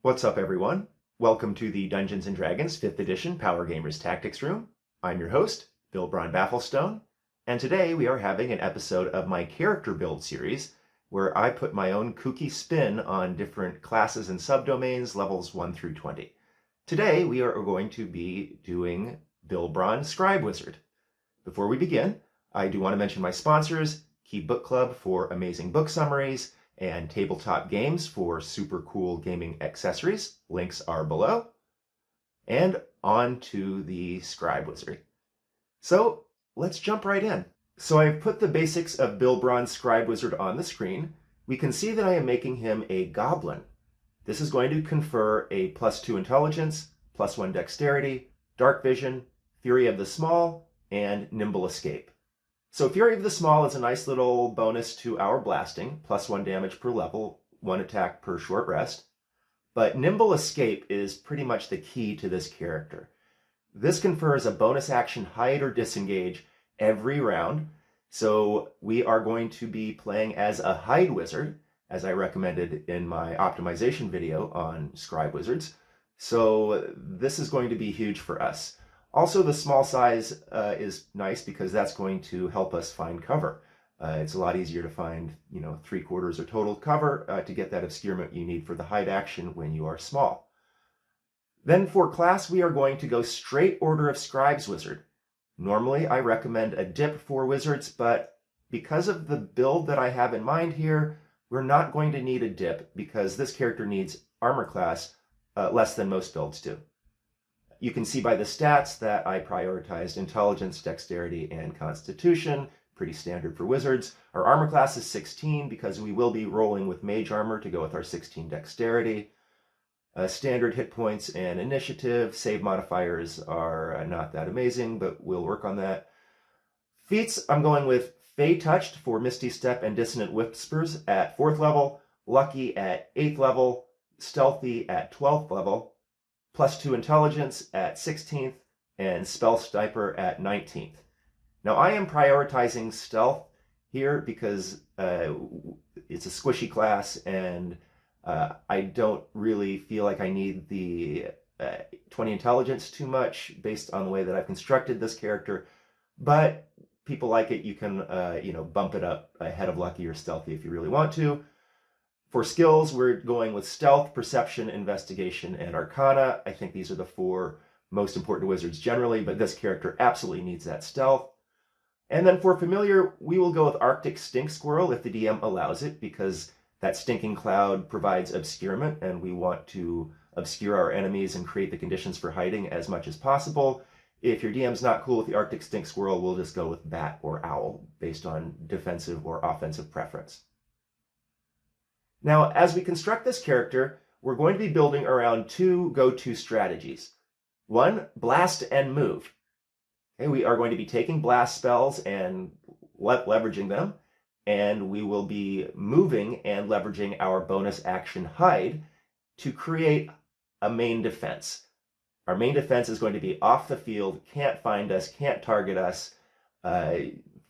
What's up, everyone? Welcome to the Dungeons & Dragons 5th Edition Power Gamers Tactics Room. I'm your host, Bilbron Bafflestone, and today we are having an episode of my character build series where I put my own kooky spin on different classes and subdomains, levels 1 through 20. Today we are going to be doing Bilbron Scribe Wizard. Before we begin, I do want to mention my sponsors, Key Book Club for amazing book summaries, and Tabletop Games for super cool gaming accessories. Links are below. And on to the Scribe Wizard. So let's jump right in. So I've put the basics of Bilbron Scribe Wizard on the screen. We can see that I am making him a goblin. This is going to confer a +2 intelligence, +1 dexterity, dark vision, fury of the small, and nimble escape. So Fury of the Small is a nice little bonus to our blasting, +1 damage per level, 1 attack per short rest. But Nimble Escape is pretty much the key to this character. This confers a bonus action hide or disengage every round. So we are going to be playing as a hide wizard, as I recommended in my optimization video on Scribe Wizards. So this is going to be huge for us. Also, the small size is nice because that's going to help us find cover. It's a lot easier to find, 3/4 or total cover to get that obscurement you need for the hide action when you are small. Then for class, we are going to go straight order of Scribes Wizard. Normally, I recommend a dip for wizards, but because of the build that I have in mind here, we're not going to need a dip because this character needs armor class less than most builds do. You can see by the stats that I prioritized intelligence, dexterity, and constitution, pretty standard for wizards. Our armor class is 16 because we will be rolling with mage armor to go with our 16 dexterity. Standard hit points and initiative. Save modifiers are not that amazing, but we'll work on that. Feats, I'm going with Fey Touched for Misty Step and Dissonant Whispers at 4th level, Lucky at 8th level, Stealthy at 12th level, +2 intelligence at 16th, and Spell Sniper at 19th. Now I am prioritizing stealth here because it's a squishy class and I don't really feel like I need the 20 intelligence too much based on the way that I've constructed this character, but people like it. You can bump it up ahead of Lucky or Stealthy if you really want to. For skills, we're going with Stealth, Perception, Investigation, and Arcana. I think these are the 4 most important wizards generally, but this character absolutely needs that Stealth. And then for Familiar, we will go with Arctic Stink Squirrel if the DM allows it, because that stinking cloud provides obscurement, and we want to obscure our enemies and create the conditions for hiding as much as possible. If your DM's not cool with the Arctic Stink Squirrel, we'll just go with Bat or Owl, based on defensive or offensive preference. Now, as we construct this character, we're going to be building around 2 go-to strategies. 1, blast and move. Okay, we are going to be taking blast spells and leveraging them, and we will be moving and leveraging our bonus action hide to create a main defense. Our main defense is going to be off the field, can't find us, can't target us,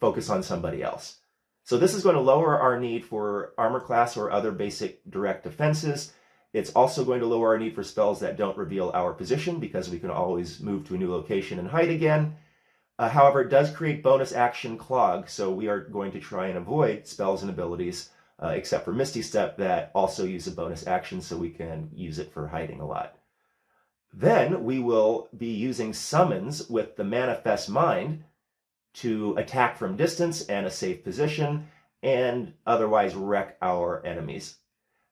focus on somebody else. So this is going to lower our need for armor class or other basic direct defenses. It's also going to lower our need for spells that don't reveal our position because we can always move to a new location and hide again. However, it does create bonus action clog, so we are going to try and avoid spells and abilities, except for Misty Step, that also use a bonus action, so we can use it for hiding a lot. Then we will be using summons with the Manifest Mind to attack from distance and a safe position, and otherwise wreck our enemies.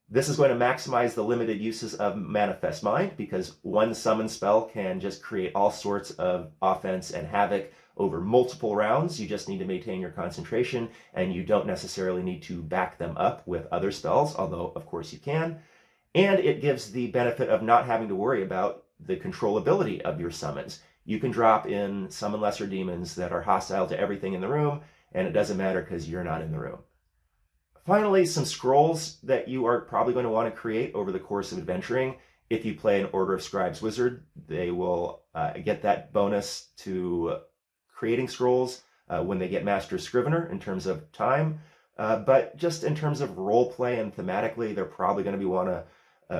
This is going to maximize the limited uses of Manifest Mind, because one summon spell can just create all sorts of offense and havoc over multiple rounds. You just need to maintain your concentration, and you don't necessarily need to back them up with other spells, although of course you can. And it gives the benefit of not having to worry about the controllability of your summons. You can drop in summon lesser demons that are hostile to everything in the room, and it doesn't matter because you're not in the room. Finally, some scrolls that you are probably going to want to create over the course of adventuring. If you play an Order of Scribes Wizard, they will get that bonus to creating scrolls when they get Master Scrivener in terms of time. But just in terms of role play and thematically, they're probably going to want to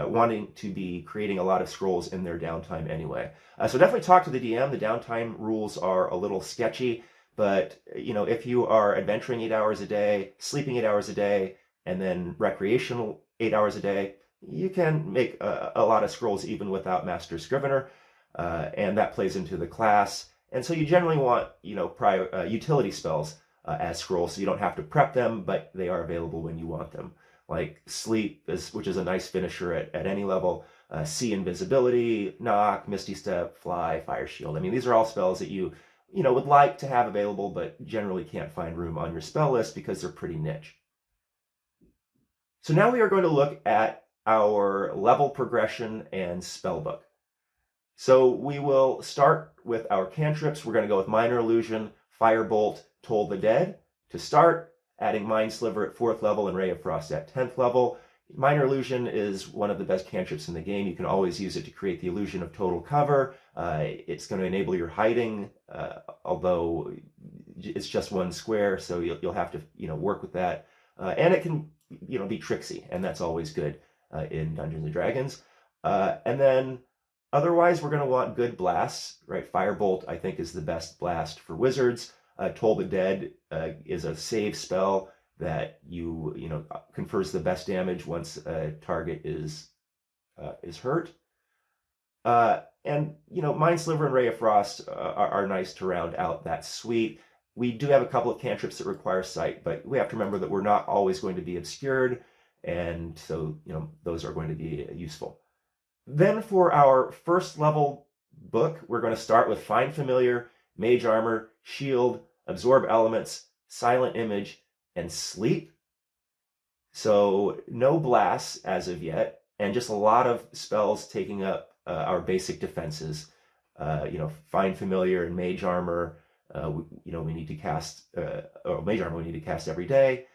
wanting to be creating a lot of scrolls in their downtime anyway. So definitely talk to the DM. The downtime rules are a little sketchy, but if you are adventuring 8 hours a day, sleeping 8 hours a day, and then recreational 8 hours a day, you can make a lot of scrolls even without Master Scrivener, and that plays into the class. And so you generally want prior utility spells as scrolls, so you don't have to prep them, but they are available when you want them. Like Sleep, which is a nice finisher at any level. See Invisibility, Knock, Misty Step, Fly, Fire Shield. I mean, these are all spells that you would like to have available, but generally can't find room on your spell list because they're pretty niche. So now we are going to look at our level progression and spellbook. So we will start with our cantrips. We're going to go with Minor Illusion, Firebolt, Toll the Dead to start, adding Mind Sliver at 4th level and Ray of Frost at 10th level. Minor Illusion is one of the best cantrips in the game. You can always use it to create the illusion of total cover. It's going to enable your hiding, although it's just one square, so you'll have to work with that. And it can be tricksy, and that's always good in Dungeons and Dragons. And then otherwise, we're going to want good blasts, right? Firebolt, I think, is the best blast for wizards. Toll the Dead is a save spell that confers the best damage once a target is hurt. And Mind Sliver and Ray of Frost are nice to round out that suite. We do have a couple of cantrips that require sight, but we have to remember that we're not always going to be obscured, and so those are going to be useful. Then for our first level book, we're going to start with Find Familiar, Mage Armor, Shield, Absorb Elements, Silent Image, and Sleep. So no blasts as of yet, and just a lot of spells taking up our basic defenses. Find Familiar and Mage Armor, we need to cast, or Mage Armor we need to cast every day.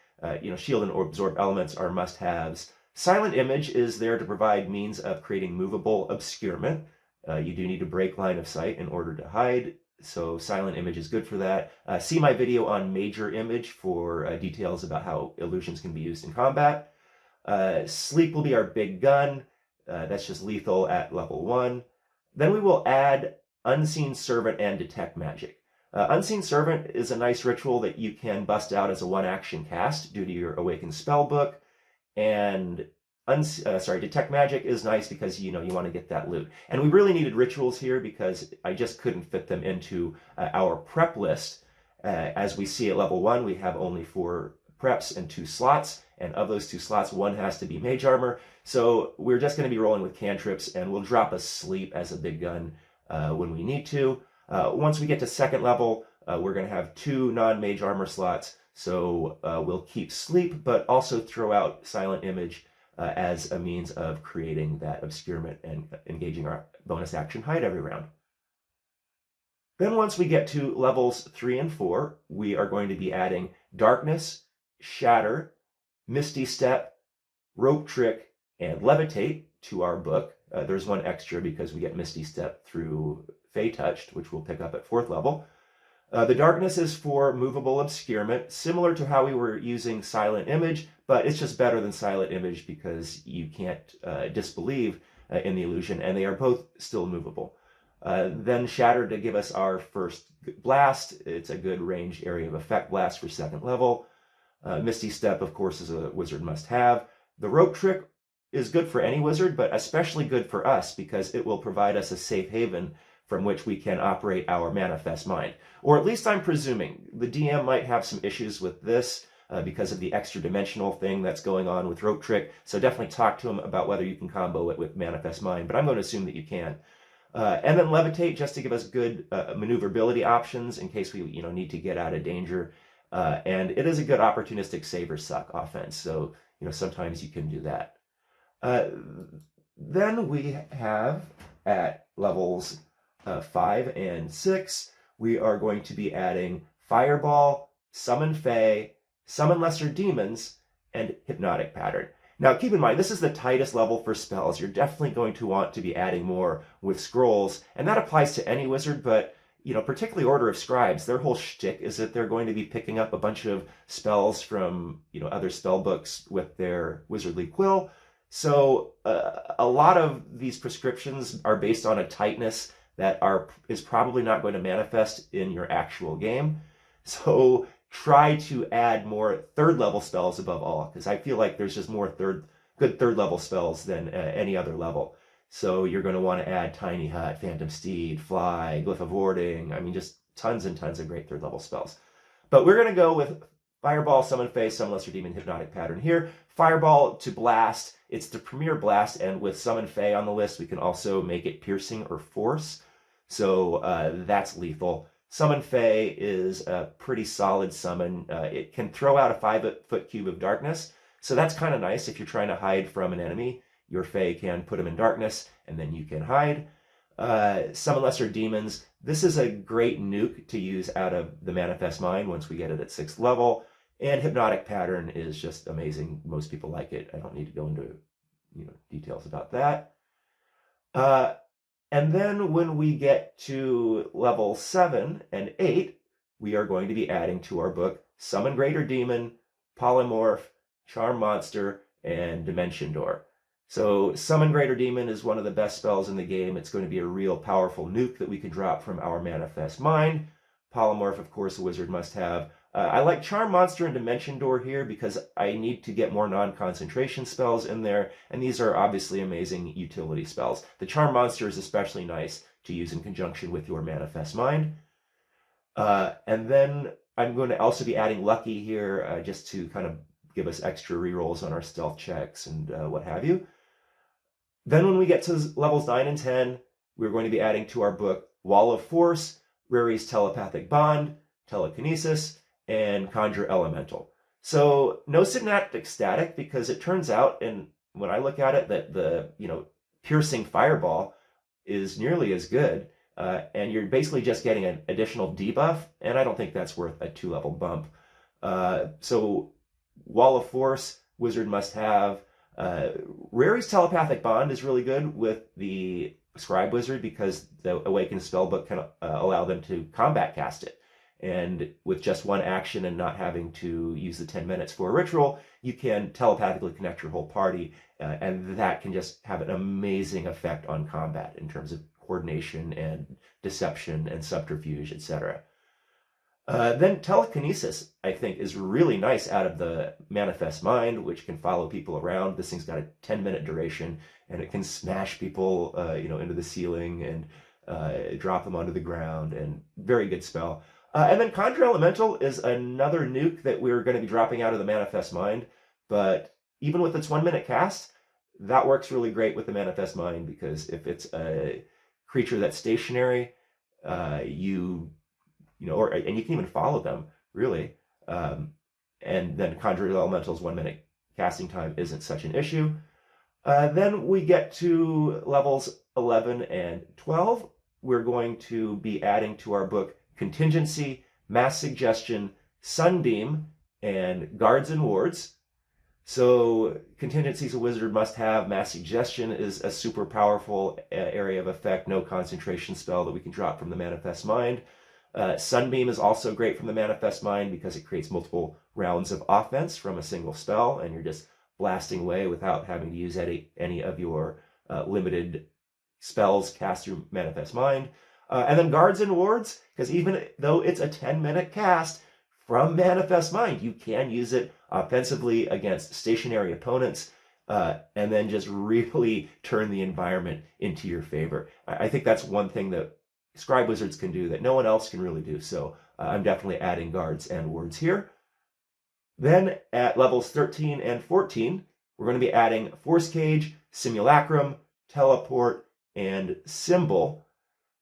Shield and Absorb Elements are must-haves. Silent Image is there to provide means of creating movable obscurement. You do need to break line of sight in order to hide, so Silent Image is good for that. See my video on Major Image for details about how illusions can be used in combat. Sleep will be our big gun. That's just lethal at level 1. Then we will add Unseen Servant and Detect Magic. Unseen Servant is a nice ritual that you can bust out as a one-action cast due to your Awakened Spellbook. And Detect Magic is nice because you want to get that loot. And we really needed rituals here because I just couldn't fit them into our prep list. As we see at level 1, we have only 4 preps and 2 slots. And of those 2 slots, 1 has to be Mage Armor. So we're just going to be rolling with cantrips, and we'll drop a Sleep as a big gun when we need to. Once we get to 2nd level, we're going to have 2 non-Mage Armor slots. So we'll keep Sleep, but also throw out Silent Image as a means of creating that obscurement and engaging our bonus action hide every round. Then once we get to levels 3 and 4, we are going to be adding Darkness, Shatter, Misty Step, Rope Trick, and Levitate to our book. There's 1 extra because we get Misty Step through Fey Touched, which we'll pick up at 4th level. The Darkness is for movable obscurement, similar to how we were using Silent Image, but it's just better than Silent Image because you can't disbelieve in the illusion, and they are both still movable. Then Shatter to give us our first blast. It's a good ranged area of effect blast for 2nd level. Misty Step, of course, is a wizard must-have. The Rope Trick is good for any wizard, but especially good for us because it will provide us a safe haven from which we can operate our manifest mind. Or at least I'm presuming. The DM might have some issues with this because of the extra dimensional thing that's going on with Rope Trick, so definitely talk to him about whether you can combo it with manifest mind, but I'm going to assume that you can. And then Levitate, just to give us good maneuverability options in case we need to get out of danger. And it is a good opportunistic save or suck offense, so sometimes you can do that. Then we have at levels 5 and 6, we are going to be adding Fireball, Summon Fey, Summon Lesser Demons, and Hypnotic Pattern. Now keep in mind, this is the tightest level for spells. You're definitely going to want to be adding more with scrolls, and that applies to any wizard, but particularly Order of Scribes, their whole shtick is that they're going to be picking up a bunch of spells from other spell books with their wizardly quill. So a lot of these prescriptions are based on a tightness that is probably not going to manifest in your actual game. So try to add more third level spells above all, because I feel like there's just more good third level spells than any other level. So you're going to want to add Tiny Hut, Phantom Steed, Fly, Glyph of Warding. I mean, just tons and tons of great third level spells. But we're going to go with Fireball, Summon Fae, Summon Lesser Demon, Hypnotic Pattern here. Fireball to blast. It's the premier blast, and with Summon Fae on the list, we can also make it Piercing or Force. So that's lethal. Summon Fae is a pretty solid summon. It can throw out a 5-foot cube of darkness. So that's kind of nice if you're trying to hide from an enemy. Your Fae can put them in darkness, and then you can hide. Summon Lesser Demons. This is a great nuke to use out of the Manifest Mind once we get it at 6th level. And Hypnotic Pattern is just amazing. Most people like it. I don't need to go into details about that. And then when we get to level 7 and 8, we are going to be adding to our book Summon Greater Demon, Polymorph, Charm Monster, and Dimension Door. So Summon Greater Demon is one of the best spells in the game. It's going to be a real powerful nuke that we can drop from our Manifest Mind. Polymorph, of course, a wizard must have. I like Charm Monster and Dimension Door here because I need to get more non-concentration spells in there, and these are obviously amazing utility spells. The Charm Monster is especially nice to use in conjunction with your Manifest Mind. And then I'm going to also be adding Lucky here just to kind of give us extra rerolls on our stealth checks and what have you. Then when we get to levels 9 and 10, we're going to be adding to our book Wall of Force, Rary's Telepathic Bond, Telekinesis, and Conjure Elemental. So no Synaptic Static, because it turns out, and when I look at it, that the Piercing Fireball is nearly as good, and you're basically just getting an additional debuff, and I don't think that's worth a 2-level bump. So Wall of Force, wizard must have. Rary's Telepathic Bond is really good with the Scribe wizard because the Awakened Spellbook can allow them to combat cast it. And with just one action and not having to use the 10 minutes for a ritual, you can telepathically connect your whole party, and that can just have an amazing effect on combat in terms of coordination and deception and subterfuge, etc. Then Telekinesis, I think, is really nice out of the Manifest Mind, which can follow people around. This thing's got a 10-minute duration, and it can smash people, into the ceiling and drop them onto the ground, and very good spell. And then Conjure Elemental is another nuke that we're going to be dropping out of the Manifest Mind, but even with its 1-minute cast, that works really great with the Manifest Mind, because if it's a creature that's stationary, and you can even follow them, really. And then Conjure Elemental's 1-minute casting time isn't such an issue. Then we get to levels 11 and 12. We're going to be adding to our book Contingency, Mass Suggestion, Sunbeam, and Guards and Wards. So Contingency is a wizard must have. Mass Suggestion is a super powerful area of effect, no concentration spell that we can drop from the Manifest Mind. Sunbeam is also great from the Manifest Mind because it creates multiple rounds of offense from a single spell, and you're just blasting away without having to use any of your limited spells cast through Manifest Mind. And then Guards and Wards, because even though it's a 10-minute cast from Manifest Mind, you can use it offensively against stationary opponents, and then just really turn the environment into your favor. I think that's one thing that Scribe wizards can do that no one else can really do. So I'm definitely adding Guards and Wards here. Then at levels 13 and 14, we're going to be adding Force Cage, Simulacrum, Teleport, and Symbol.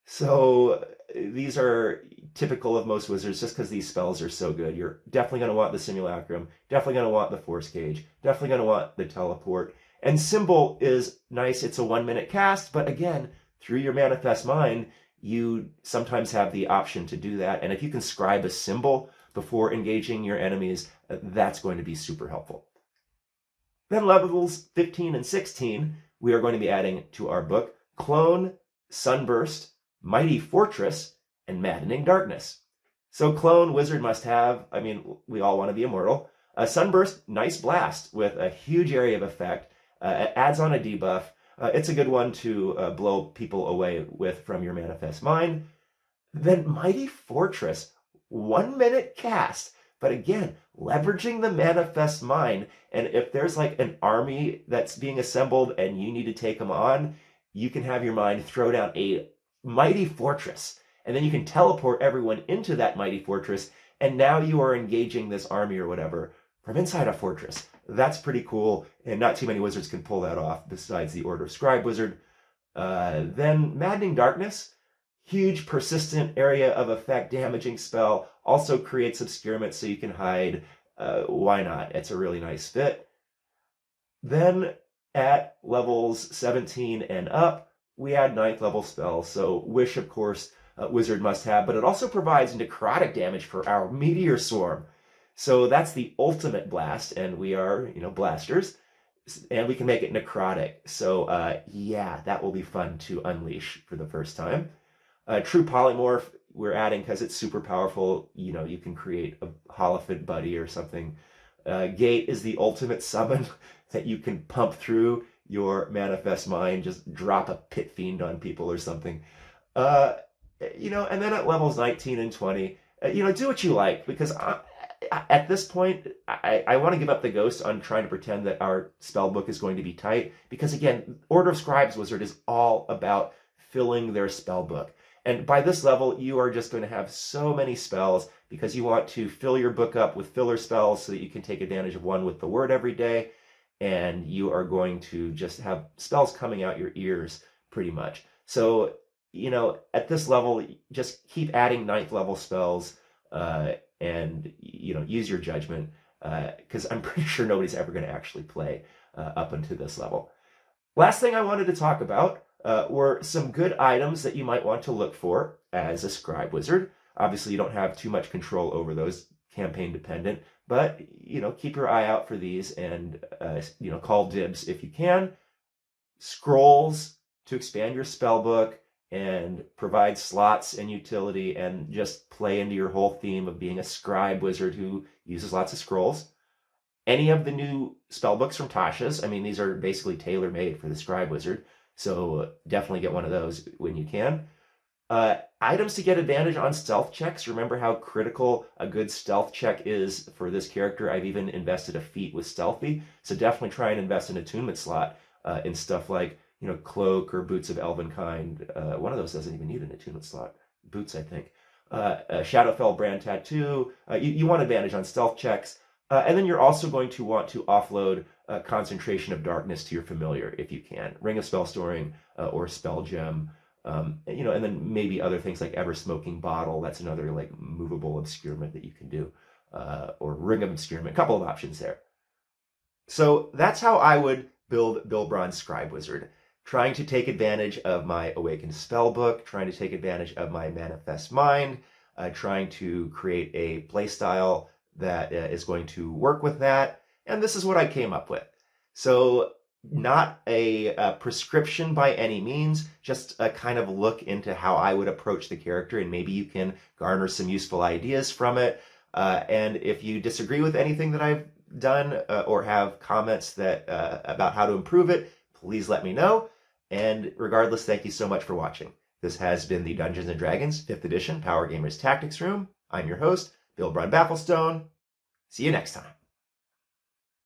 So these are typical of most wizards just because these spells are so good. You're definitely going to want the Simulacrum, definitely going to want the Force Cage, definitely going to want the Teleport. And Symbol is nice. It's a 1-minute cast, but again, through your Manifest Mind, you sometimes have the option to do that. And if you can scribe a symbol before engaging your enemies, that's going to be super helpful. Then levels 15 and 16, we are going to be adding to our book Clone, Sunburst, Mighty Fortress, and Maddening Darkness. So Clone, wizard must have. I mean, we all want to be immortal. A Sunburst, nice blast with a huge area of effect. It adds on a debuff. It's a good one to blow people away with from your Manifest Mind. Then Mighty Fortress, 1 minute cast. But again, leveraging the Manifest Mind, and if there's like an army that's being assembled and you need to take them on, you can have your mind throw down a Mighty Fortress, and then you can teleport everyone into that Mighty Fortress, and now you are engaging this army or whatever from inside a fortress. That's pretty cool, and not too many wizards can pull that off besides the Order of Scribe wizard. Then Maddening Darkness, huge persistent area of effect damaging spell, also creates obscurement so you can hide. Why not? It's a really nice fit. Then at levels 17 and up, we add 9th level spells. So Wish, of course, wizard must have, but it also provides necrotic damage for our Meteor Swarm. So that's the ultimate blast, and we are, blasters, and we can make it necrotic. So yeah, that will be fun to unleash for the first time. True Polymorph, we're adding because it's super powerful. You can create a Holophant buddy or something. Gate is the ultimate summon that you can pump through your Manifest Mind, just drop a Pit Fiend on people or something. And then at levels 19 and 20, do what you like, because at this point, I want to give up the ghost on trying to pretend that our spellbook is going to be tight, because again, Order of Scribes wizard is all about filling their spellbook. And by this level, you are just going to have so many spells because you want to fill your book up with filler spells so that you can take advantage of one with the word every day. And you are going to just have spells coming out your ears pretty much. So, at this level, just keep adding 9th level spells and, use your judgment, because I'm pretty sure nobody's ever going to actually play up until this level. Last thing I wanted to talk about were some good items that you might want to look for as a Scribe wizard. Obviously, you don't have too much control over those, campaign dependent, but keep your eye out for these and call dibs if you can. Scrolls to expand your spellbook and provide slots and utility, and just play into your whole theme of being a Scribe wizard who uses lots of scrolls. Any of the new spellbooks from Tasha's, these are basically tailor-made for the Scribe wizard, so definitely get one of those when you can. Items to get advantage on stealth checks. Remember how critical a good stealth check is for this character. I've even invested a feat with Stealthy, so definitely try and invest an attunement slot in stuff like Cloak or Boots of Elvenkind. One of those doesn't even need an attunement slot. Boots, I think. Shadowfell Brand Tattoo. You want advantage on stealth checks. And then you're also going to want to offload Concentration of Darkness to your familiar if you can. Ring of Spell Storing or Spell Gem. And then maybe other things like Ever Smoking Bottle. That's another movable obscurement that you can do. Or Ring of Obscurement. A couple of options there. So that's how I would build Bilbron's Scribe Wizard. Trying to take advantage of my Awakened Spellbook, trying to take advantage of my Manifest Mind, trying to create a playstyle that is going to work with that. And this is what I came up with. So not a prescription by any means, just a kind of look into how I would approach the character, and maybe you can garner some useful ideas from it. And if you disagree with anything that I've done or have comments that about how to improve it, please let me know. And regardless, thank you so much for watching. This has been the Dungeons & Dragons 5th Edition Power Gamers Tactics Room. I'm your host, Bilbron Bafflestone. See you next time.